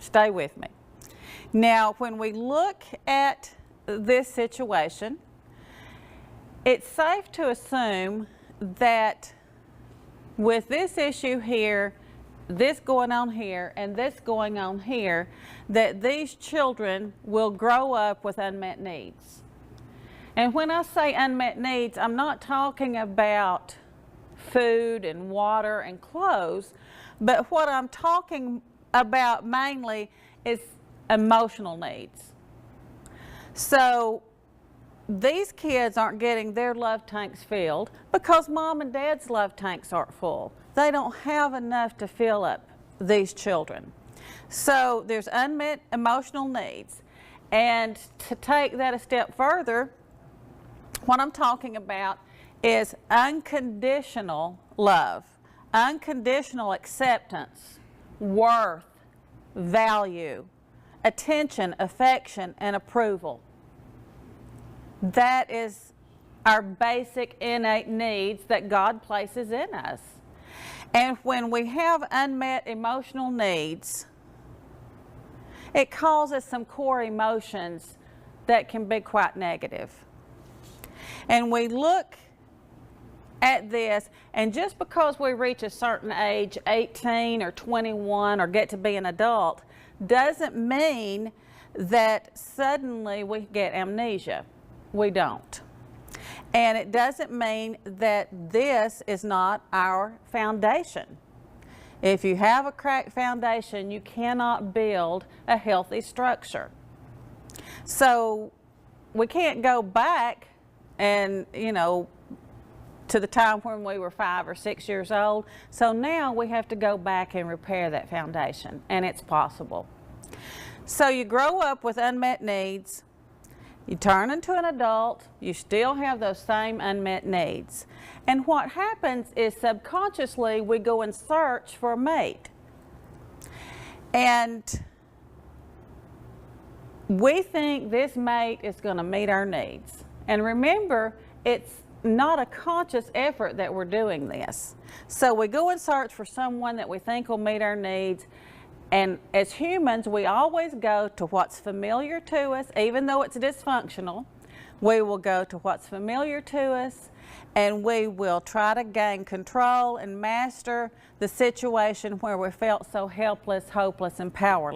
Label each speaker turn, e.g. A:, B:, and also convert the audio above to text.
A: Stay with me. Now, when we look at this situation, it's safe to assume that with this issue here, this going on here, and this going on here, that these children will grow up with unmet needs. And when I say unmet needs, I'm not talking about food and water and clothes, but what I'm talking about mainly is emotional needs. So these kids aren't getting their love tanks filled because mom and dad's love tanks aren't full. They don't have enough to fill up these children. So there's unmet emotional needs. And to take that a step further, what I'm talking about is unconditional love, unconditional acceptance, worth, value, attention, affection, and approval. That is our basic innate needs that God places in us. And when we have unmet emotional needs, it causes some core emotions that can be quite negative. And we look at this, and just because we reach a certain age, 18 or 21, or get to be an adult, doesn't mean that suddenly we get amnesia. We don't. And it doesn't mean that this is not our foundation. If you have a cracked foundation, you cannot build a healthy structure. So we can't go back and, to the time when we were 5 or 6 years old. So now we have to go back and repair that foundation, and it's possible. So you grow up with unmet needs. You turn into an adult, you still have those same unmet needs. And what happens is subconsciously we go and search for a mate. And we think this mate is going to meet our needs. And remember, it's not a conscious effort that we're doing this. So we go and search for someone that we think will meet our needs. And as humans, we always go to what's familiar to us, even though it's dysfunctional. We will go to what's familiar to us, and we will try to gain control and master the situation where we felt so helpless, hopeless, and powerless.